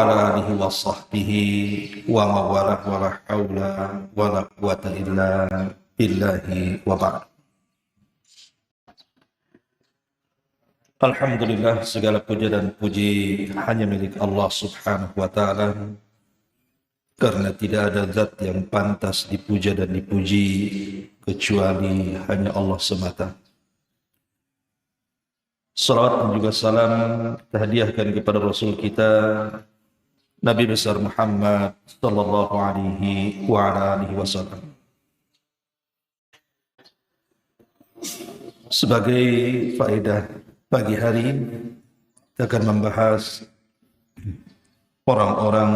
ala alihi wa sahbihi wa mawalah wa la hawla wa la quwata illa billahi wa ba'd. Alhamdulillah, segala puja dan puji hanya milik Allah subhanahu wa ta'ala, karena tidak ada zat yang pantas dipuja dan dipuji kecuali hanya Allah semata. Salawat dan juga salam kita hadiahkan kepada Rasul kita Nabi besar Muhammad sallallahu alaihi wa ala alihi wasallam. Sebagai faedah pagi hari ini, kita akan membahas orang-orang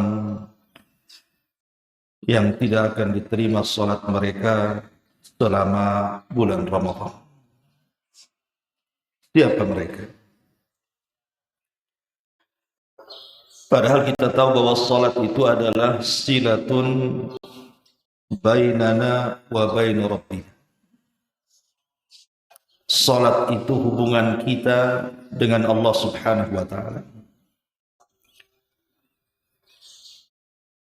yang tidak akan diterima salat mereka selama bulan Ramadan. Siapa mereka? Padahal kita tahu bahwa salat itu adalah silatun bainana wa baina rabbina. Salat itu hubungan kita dengan Allah subhanahu wa ta'ala.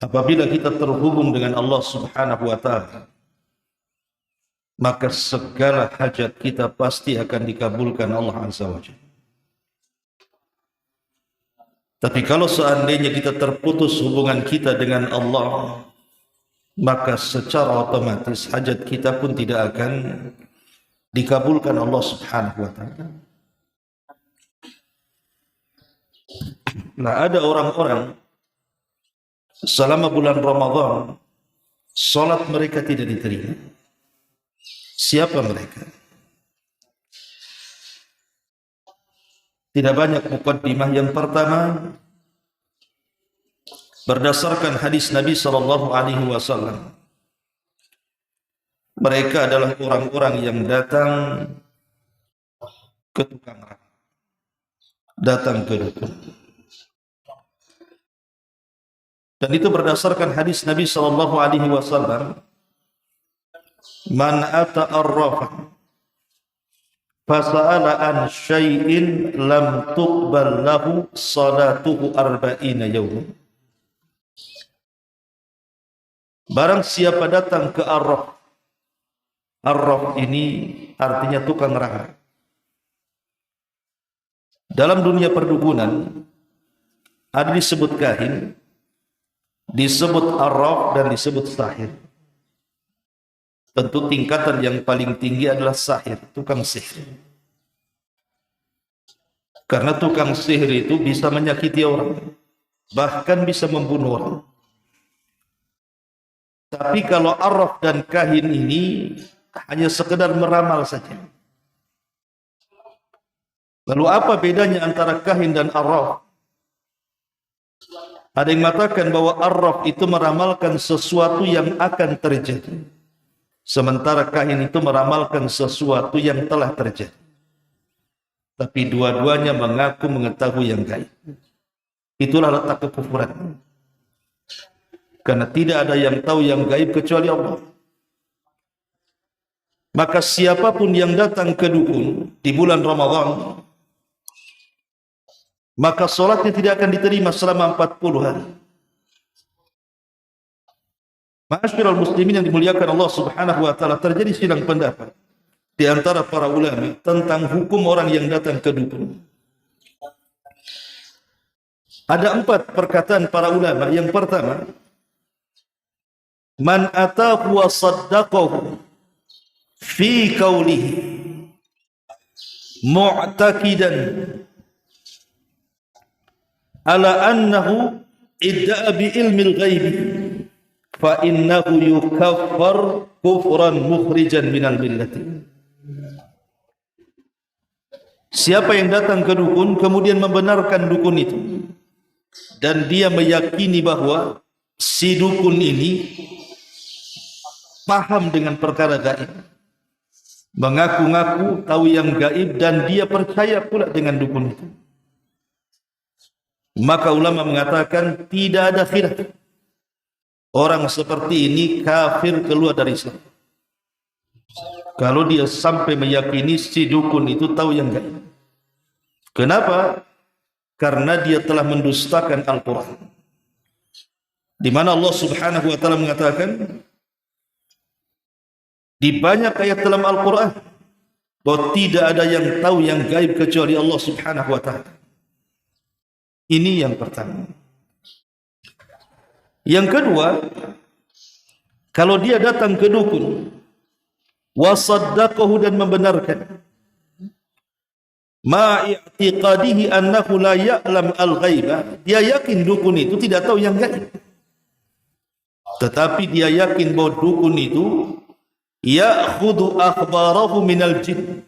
Apabila kita terhubung dengan Allah subhanahu wa ta'ala, maka segala hajat kita pasti akan dikabulkan Allah azza wa jalla. Tapi kalau seandainya kita terputus hubungan kita dengan Allah, maka secara otomatis hajat kita pun tidak akan dikabulkan Allah subhanahu wa ta'ala. Nah, ada orang-orang selama bulan Ramadan salat mereka tidak diterima. Siapa mereka? Tidak banyak muqaddimah. Yang pertama, berdasarkan hadis Nabi sallallahu alaihi wasallam, mereka adalah orang-orang yang datang ke tukang ramal, datang ke dukun. Dan itu berdasarkan hadis Nabi sallallahu alaihi wasallam, man ata arrafan fasa'ala an syai'in lam tuqbal lahu salatuhu arba'ina yawman. Barang siapa datang ke arraf, arraf ini artinya tukang ramal. Dalam dunia perdukunan ada disebut kahin, disebut arraf, dan disebut sahir. Tentu tingkatan yang paling tinggi adalah sahir, tukang sihir. Karena tukang sihir itu bisa menyakiti orang, bahkan bisa membunuh orang. Tapi kalau arraf dan kahin ini hanya sekedar meramal saja. Lalu apa bedanya antara kahin dan arraf? Ada yang mengatakan bahwa arraf itu meramalkan sesuatu yang akan terjadi, sementara kahin itu meramalkan sesuatu yang telah terjadi. Tapi dua-duanya mengaku mengetahui yang gaib. Itulah letak kekufuran. Karena tidak ada yang tahu yang gaib kecuali Allah. Maka siapapun yang datang ke dukun di bulan Ramadan, maka solatnya tidak akan diterima selama 40 hari. Ma'asyiral muslimin yang dimuliakan Allah subhanahu wa ta'ala, terjadi silang pendapat di antara para ulama tentang hukum orang yang datang ke dukun. Ada 4 perkataan para ulama. Yang pertama, man atahu wa saddaqahu fi qawlihi mu'taqidan ala annahu idda'a bi ilmil ghaibi fa innahu yukaffar kufran mukhrijan minal millati. Siapa yang datang ke dukun kemudian membenarkan dukun itu, dan dia meyakini bahwa si dukun ini paham dengan perkara gaib, mengaku-ngaku tahu yang gaib, dan dia percaya pula dengan dukun itu, maka ulama mengatakan tidak ada khilaf, orang seperti ini kafir, keluar dari Islam. Kalau dia sampai meyakini si dukun itu tahu yang gaib. Kenapa? Karena dia telah mendustakan Al-Quran. di mana Allah Subhanahu wa taala mengatakan di banyak ayat dalam Al-Qur'an bahwa tidak ada yang tahu yang gaib kecuali Allah Subhanahu wa taala. Ini yang pertama. Yang kedua, kalau dia datang ke dukun wa saddaqahu dan membenarkan ma i'tiqadihi annahu la ya'lam al-ghaiba, dia yakin dukun itu tidak tahu yang gaib. Tetapi dia yakin bahwa dukun itu ya'khudhu akhbarahu minal jin,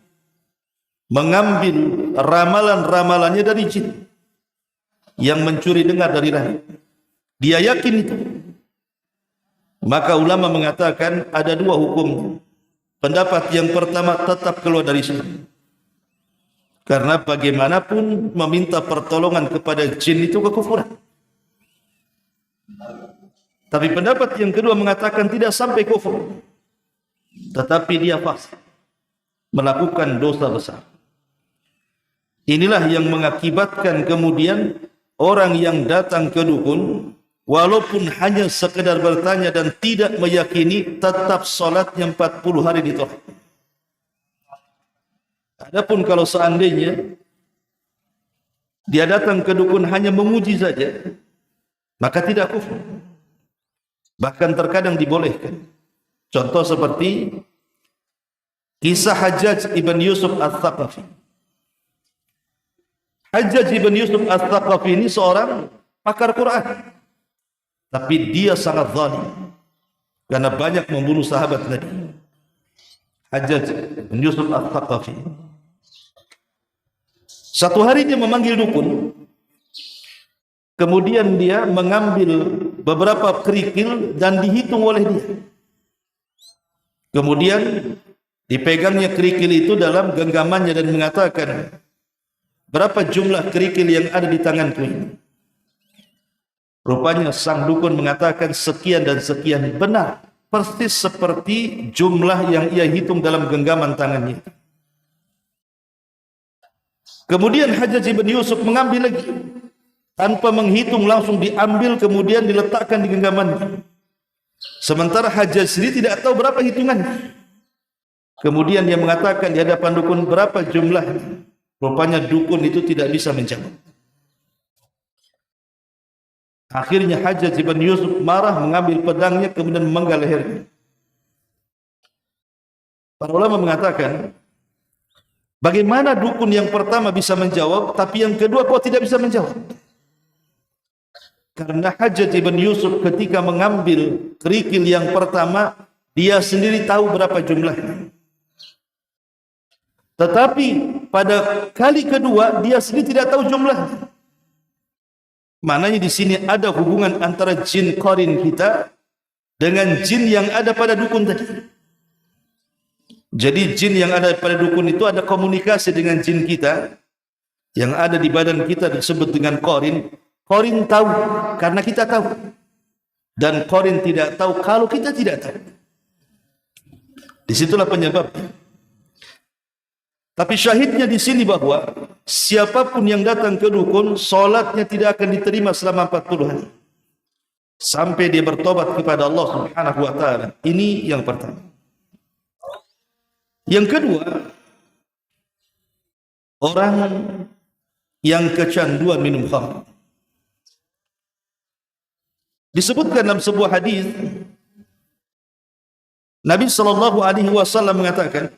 mengambil ramalan-ramalannya dari jin yang mencuri dengar dari langit. Dia yakin itu. Maka ulama mengatakan ada dua hukum. Pendapat yang pertama tetap keluar dari Islam, karena bagaimanapun meminta pertolongan kepada jin itu kekufuran. Tapi pendapat yang kedua mengatakan tidak sampai kufur, tetapi dia fasik, melakukan dosa besar. Inilah yang mengakibatkan kemudian orang yang datang ke dukun, walaupun hanya sekedar bertanya dan tidak meyakini, tetap salatnya 40 hari ditolak. Adapun kalau seandainya dia datang ke dukun hanya memuji saja, maka tidak kufur. Bahkan terkadang dibolehkan. Contoh seperti kisah Hajjaj ibn Yusuf Al-Thaqafi. Hajjaj ibn Yusuf Al-Thaqafi ini seorang pakar Quran, tapi dia sangat zalim karena banyak membunuh sahabat Nabi. Hajjaj ibn Yusuf Al-Thaqafi. Satu hari dia memanggil dukun, kemudian dia mengambil beberapa kerikil dan dihitung oleh dia. Kemudian dipegangnya kerikil itu dalam genggamannya dan mengatakan, berapa jumlah kerikil yang ada di tanganku ini? Rupanya sang dukun mengatakan sekian dan sekian. Benar, persis seperti jumlah yang ia hitung dalam genggaman tangannya. Kemudian Hajjaj ibn Yusuf mengambil lagi, tanpa menghitung langsung diambil kemudian diletakkan di genggamannya. Sementara Hajjaj sendiri tidak tahu berapa hitungannya. Kemudian dia mengatakan di hadapan dukun, berapa jumlahnya? Rupanya dukun itu tidak bisa menjawab. Akhirnya Hajjaj ibn Yusuf marah, mengambil pedangnya kemudian memenggal lehernya. Para ulama mengatakan, bagaimana dukun yang pertama bisa menjawab, tapi yang kedua kok tidak bisa menjawab? Karena Hajjaj ibn Yusuf ketika mengambil kerikil yang pertama, dia sendiri tahu berapa jumlahnya. Tetapi pada kali kedua, dia sendiri tidak tahu jumlahnya. Maknanya di sini ada hubungan antara jin qarin kita dengan jin yang ada pada dukun tadi. Jadi jin yang ada pada dukun itu ada komunikasi dengan jin kita yang ada di badan kita, disebut dengan qarin. Qarin tahu karena kita tahu, dan qarin tidak tahu kalau kita tidak tahu. Disitulah penyebabnya. Tapi syahidnya di sini bahwa siapapun yang datang ke dukun, solatnya tidak akan diterima selama 40 hari sampai dia bertobat kepada Allah Subhanahu wa taala. Ini yang pertama. Yang kedua, orang yang kecanduan minum khamr. Disebutkan dalam sebuah hadis, Nabi sallallahu alaihi wasallam mengatakan,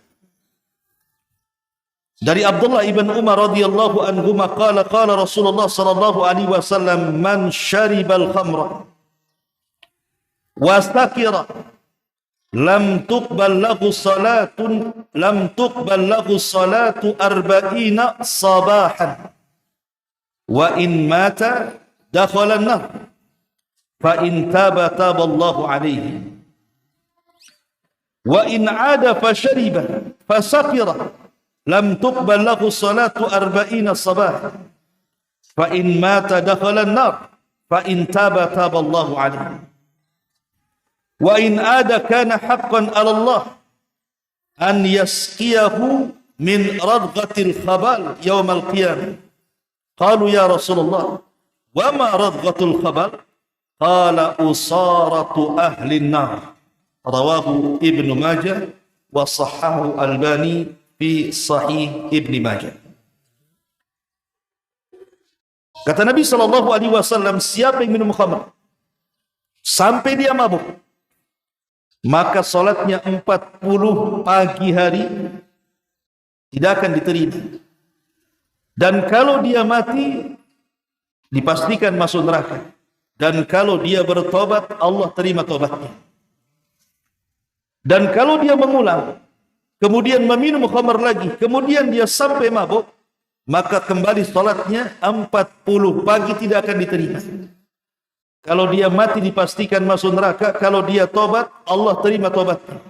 dari Abdullah ibn Umar radhiyallahu anhu qala qala Rasulullah sallallahu alaihi wasallam, man syaribal khamra wa sakira lam tuqbal lahu salatu arba'ina sabahan wa in mata dakhala an-nar fa in taba Allahu alaihi wa in 'ada fa syariba fa sakira lam tuqbal lahu salatu arba'ina sabahan fa in mata dakhala an-nar fa in taba Allahu alaihi wa in 'ada kana haqqan 'ala Allah an yasqiyahu min radghatil khabal yawm al-qiyamah. Qalu ya Rasulullah, wa ma radghatul khabal? qala usaratu ahli nar. Rawahu Ibnu Majah wa sahhahu Albani fi Sahih Ibnu Majah. Kata Nabi SAW, siapa yang minum khamr sampai dia mabuk, maka solatnya 40 pagi hari tidak akan diterima. Dan kalau dia mati, dipastikan masuk neraka. Dan kalau dia bertobat, Allah terima tobatnya. Dan kalau dia mengulang, kemudian meminum khamr lagi, kemudian dia sampai mabuk, maka kembali solatnya 40 pagi tidak akan diterima. Kalau dia mati dipastikan masuk neraka, kalau dia tobat, Allah terima tobatnya.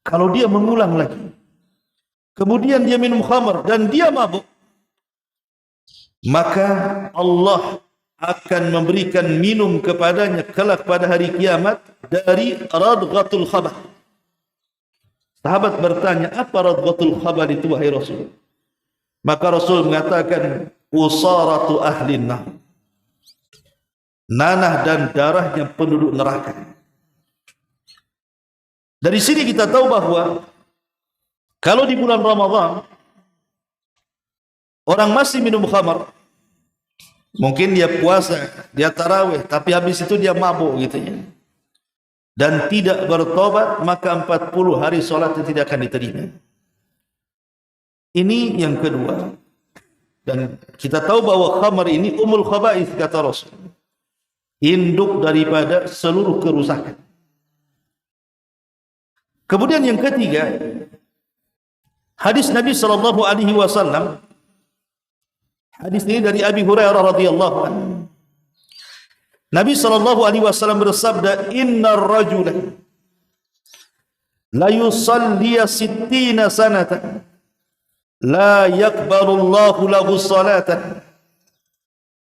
Kalau dia mengulang lagi, kemudian dia minum khamr dan dia mabuk, maka Allah akan memberikan minum kepadanya kelak pada hari kiamat dari radghatul khabar. Sahabat bertanya, apa radghatul khabar itu wahai Rasul? Maka Rasul mengatakan, usaratu ahlin nar, nanah dan darahnya penduduk neraka. Dari sini kita tahu bahwa kalau di bulan Ramadan orang masih minum khamar, mungkin dia puasa, dia tarawih, tapi habis itu dia mabuk gitu ya, dan tidak bertobat, maka 40 hari solatnya tidak akan diterima. Ini yang kedua. Dan kita tahu bahwa khamar ini umul khaba'is, kata Rasul, induk daripada seluruh kerusakan. Kemudian yang ketiga, hadis Nabi SAW. Hadis ini dari Abi Hurairah radhiyallahu anhu. Nabi SAW bersabda, innar rajula la yusalli 60 sanatan la yaqbalu Allahu lahu salatan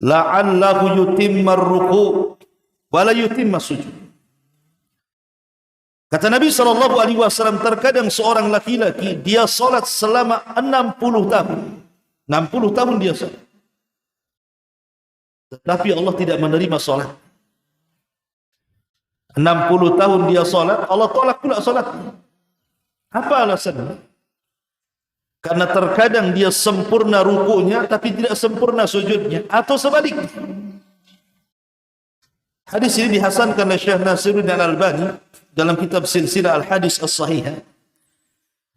la'allahu yutimma ar-ruku' wa la yutimma sujud. Kata Nabi SAW, terkadang seorang laki-laki dia salat selama 60 tahun. 60 tahun dia salat, tetapi Allah tidak menerima salat. 60 tahun dia salat, Allah tolak pula salatnya. Apa alasannya? Karena terkadang dia sempurna rukunya tapi tidak sempurna sujudnya, atau sebaliknya. Hadis ini dihasankan oleh Syekh Nasiruddin Al-Albani dalam kitab Silsilah Al-Hadis As-Sahihah.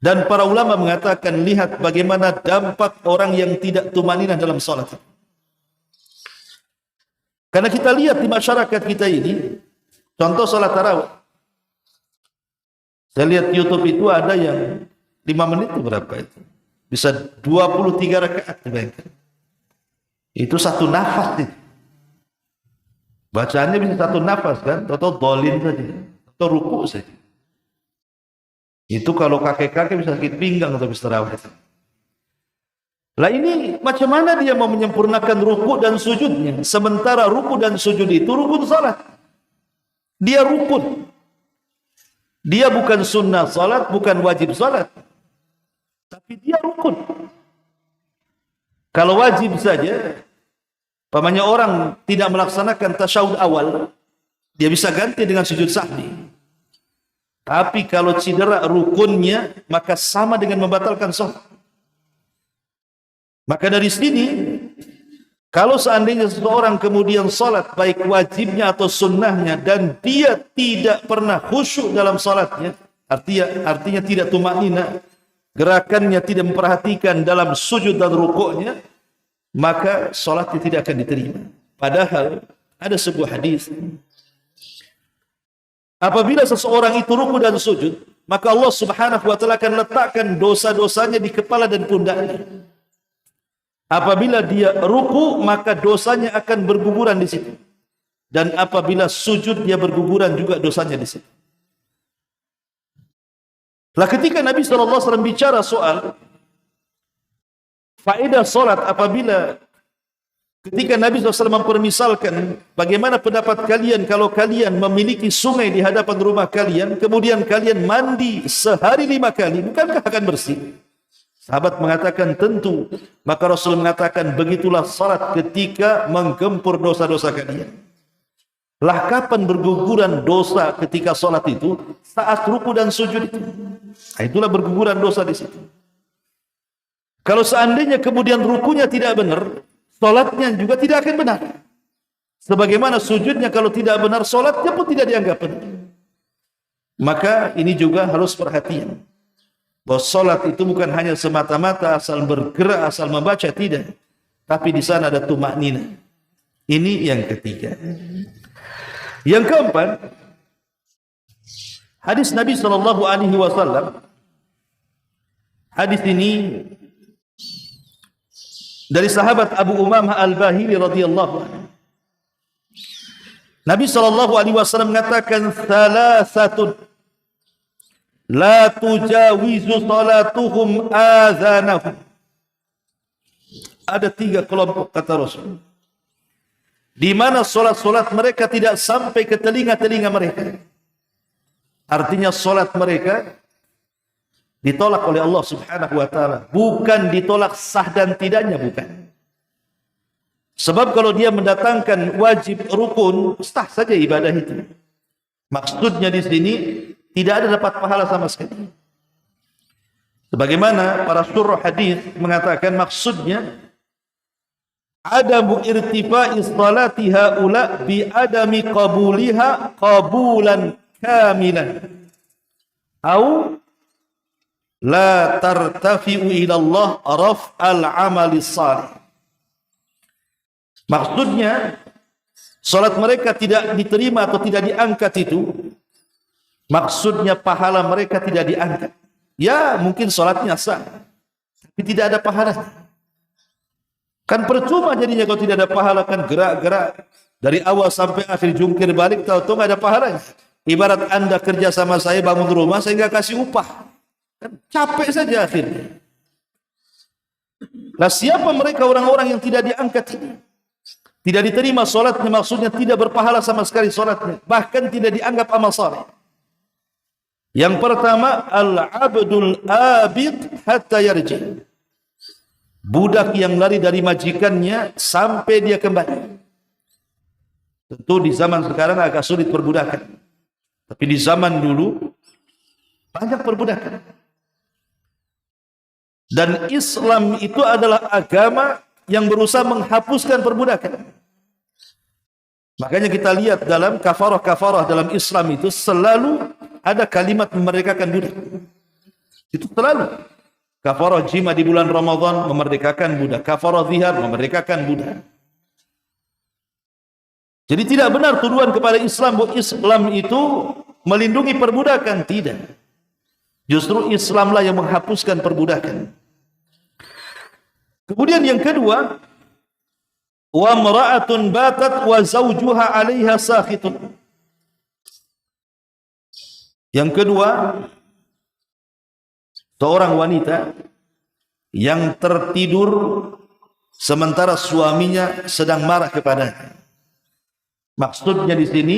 Dan para ulama mengatakan, lihat bagaimana dampak orang yang tidak tumaninah dalam salat. Karena kita lihat di masyarakat kita ini, contoh salat tarawih. Saya lihat YouTube itu ada yang 5 menit itu berapa itu? Bisa 23 rakaat, bayangkan. Itu satu nafas itu. Bacaannya bisa satu nafas kan, atau dolin saja, atau ruku saja. Itu kalau kakek-kakek bisa sakit pinggang atau bisa tarawih. Lah ini macam mana dia mau menyempurnakan ruku dan sujudnya, sementara ruku dan sujud itu rukun salat. Dia rukun. Dia bukan sunnah salat, bukan wajib salat, tapi dia rukun. Kalau wajib saja, pamannya orang tidak melaksanakan tasyahud awal, dia bisa ganti dengan sujud sahwi. Tapi kalau cedera rukunnya, maka sama dengan membatalkan salat. Maka dari sini, kalau seandainya seseorang kemudian salat, baik wajibnya atau sunnahnya, dan dia tidak pernah khusyuk dalam salatnya, artinya tidak tumaknina, gerakannya tidak memperhatikan dalam sujud dan rukuknya, maka salatnya tidak akan diterima. Padahal ada sebuah hadis, apabila seseorang itu ruku dan sujud, maka Allah Subhanahu wa taala akan letakkan dosa-dosanya di kepala dan pundaknya. Apabila dia ruku, maka dosanya akan berguguran di situ. Dan apabila sujud, dia berguguran juga dosanya di situ. Lah ketika Nabi SAW bicara soal faedah solat, apabila ketika Nabi SAW mempermisalkan bagaimana pendapat kalian kalau kalian memiliki sungai di hadapan rumah kalian, kemudian kalian mandi sehari 5 kali, bukankah akan bersih? Sahabat mengatakan tentu. Maka Rasul mengatakan begitulah salat ketika menggempur dosa-dosa kalian. Lah kapan berguguran dosa ketika sholat itu? Saat ruku dan sujud itu. Nah, itulah berguguran dosa di situ. Kalau seandainya kemudian rukunya tidak benar, sholatnya juga tidak akan benar. Sebagaimana sujudnya kalau tidak benar, sholatnya pun tidak dianggap benar. Maka ini juga harus perhatian. Bahwa sholat itu bukan hanya semata-mata asal bergerak, asal membaca, tidak. Tapi di sana ada tumaknina. Ini yang ketiga. Yang keempat, hadis Nabi SAW. Hadis ini dari sahabat Abu Umamah Al-Bahili radhiyallahu anhu. Nabi SAW mengatakan, "Thalathatun la tujawizu salatuhum adhanahum." Ada 3 kelompok, kata Rasul, di mana solat-solat mereka tidak sampai ke telinga-telinga mereka. Artinya solat mereka ditolak oleh Allah Subhanahu wa taala, bukan ditolak sah dan tidaknya, bukan. Sebab kalau dia mendatangkan wajib rukun, sah saja ibadah itu. Maksudnya di sini tidak ada dapat pahala sama sekali. Sebagaimana para syurah hadis mengatakan, maksudnya adamu irtifa'i salati haula bi adami qabuliha qabulan kamilan au la tartafi'u ila Allah raf'al amali salih. Maksudnya salat mereka tidak diterima atau tidak diangkat itu, maksudnya pahala mereka tidak diangkat. Ya, mungkin salatnya sah, tapi tidak ada pahalanya. Kan percuma jadinya kalau tidak ada pahala, kan gerak-gerak dari awal sampai akhir jungkir balik, tahu-tahu nggak ada pahalanya. Ibarat Anda kerja sama saya bangun rumah, saya nggak kasih upah, kan capek saja akhirnya. Lah siapa mereka orang-orang yang tidak diangkat ini? Tidak diterima solatnya, maksudnya tidak berpahala sama sekali solatnya, bahkan tidak dianggap amal saleh. Yang pertama, al-abdul abid hatta yarji. Budak yang lari dari majikannya sampai dia kembali. Tentu di zaman sekarang agak sulit perbudakan. Tapi di zaman dulu banyak perbudakan. Dan Islam itu adalah agama yang berusaha menghapuskan perbudakan. Makanya kita lihat dalam kafarah-kafarah dalam Islam itu selalu ada kalimat memerdekakan budak. Itu selalu. Kafarah jima di bulan Ramadan memerdekakan budak. Kafarah zihar memerdekakan budak. Jadi tidak benar tuduhan kepada Islam bahwa Islam itu melindungi perbudakan. Tidak. Justru Islamlah yang menghapuskan perbudakan. Kemudian yang kedua, wa mar'atun batat wa zawjuha 'alaiha sakhitun. Yang kedua, seorang wanita yang tertidur sementara suaminya sedang marah kepadanya. Maksudnya di sini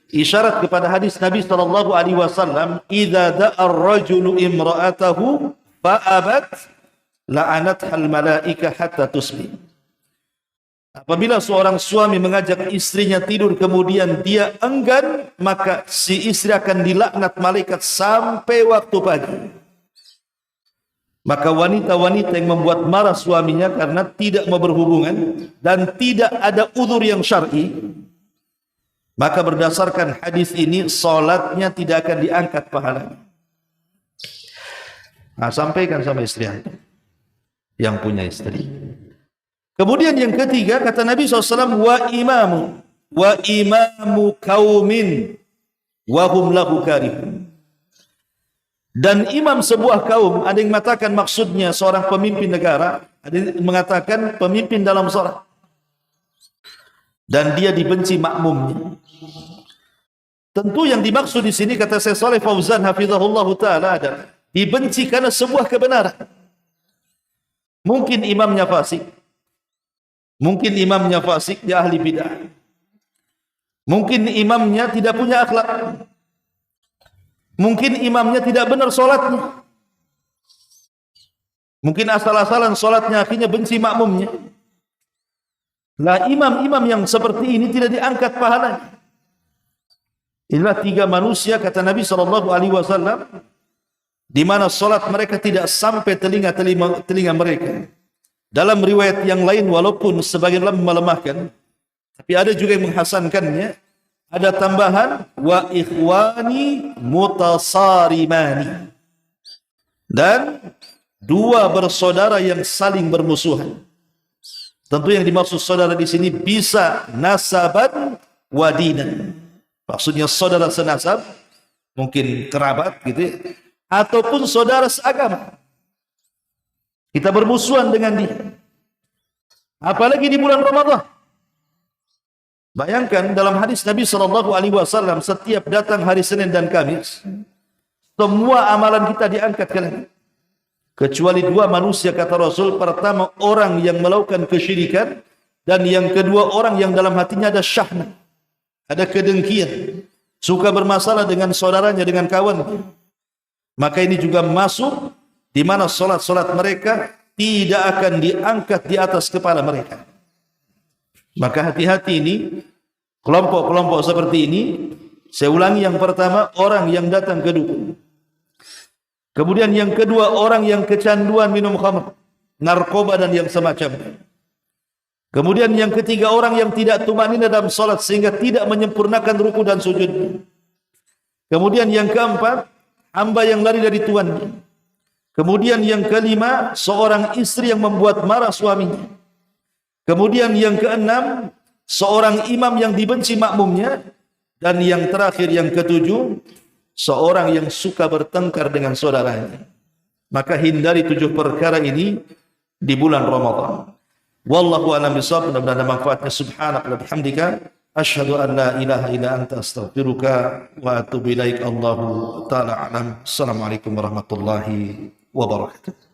isyarat kepada hadis Nabi sallallahu alaihi wasallam, "Idza da'a ar-rajulu imra'atahu fa'abat la'anatha al-malaika hatta tusbih." Apabila seorang suami mengajak istrinya tidur kemudian dia enggan, maka si istri akan dilaknat malaikat sampai waktu pagi. Maka wanita-wanita yang membuat marah suaminya karena tidak mau berhubungan dan tidak ada uzur yang syar'i, maka berdasarkan hadis ini salatnya tidak akan diangkat pahalanya. Nah, sampaikan sama istri yang punya istri. Kemudian yang ketiga, kata Nabi SAW, wa imamu kaumin wa hum lahu karihun. Dan imam sebuah kaum, ada yang mengatakan maksudnya seorang pemimpin negara, ada yang mengatakan pemimpin dalam sholat. Dan dia dibenci makmumnya. Tentu yang dimaksud di sini, kata Syekh Shalih Fauzan hafizahullah taala, adalah dibenci karena sebuah kebenaran. Mungkin imamnya fasik. Mungkin imamnya fasik, dia ahli bid'ah. Mungkin imamnya tidak punya akhlak. Mungkin imamnya tidak benar sholatnya. Mungkin asal-asalan sholatnya, akhirnya benci makmumnya. Lah imam-imam yang seperti ini tidak diangkat pahalanya. Inilah tiga manusia kata Nabi SAW, di mana salat mereka tidak sampai telinga mereka. Dalam riwayat yang lain, walaupun sebagian melemahkan, tapi ada juga yang menghasankannya, ada tambahan wa ikhwani mutasarimani, dan dua bersaudara yang saling bermusuhan. Tentu yang dimaksud saudara di sini bisa nasaban wa dinan. Maksudnya saudara senasab, mungkin kerabat gitu ya, ataupun saudara seagama. Kita bermusuhan dengan dia. Apalagi di bulan Ramadan. Bayangkan dalam hadis Nabi SAW, setiap datang hari Senin dan Kamis, semua amalan kita diangkat ke langit. Kecuali dua manusia kata Rasul. Pertama, orang yang melakukan kesyirikan, dan yang kedua, orang yang dalam hatinya ada syahna, ada kedengkian, suka bermasalah dengan saudaranya, dengan kawan. Maka ini juga masuk di mana solat mereka tidak akan diangkat di atas kepala mereka. Maka hati-hati ini, kelompok-kelompok seperti ini. Saya ulangi, yang pertama, orang yang datang ke dukun. Kemudian yang kedua, orang yang kecanduan minum khamr, narkoba dan yang semacamnya. Kemudian yang ketiga, orang yang tidak tumanina dalam salat sehingga tidak menyempurnakan ruku dan sujud. Kemudian yang keempat, hamba yang lari dari tuannya. Kemudian yang kelima, seorang istri yang membuat marah suaminya. Kemudian yang keenam, seorang imam yang dibenci makmumnya. Dan yang terakhir, yang ketujuh, seorang yang suka bertengkar dengan saudaranya. Maka hindari 7 perkara ini di bulan Ramadan. Wallahu a'lam bishawab. Mudah-mudahan ada manfaatnya. Subhanaka wa bihamdika asyhadu an la ilaha illa anta astaghfiruka wa atubu ilaik. Allahu ta'ala a'lam. Assalamualaikum warahmatullahi wabarakatuh.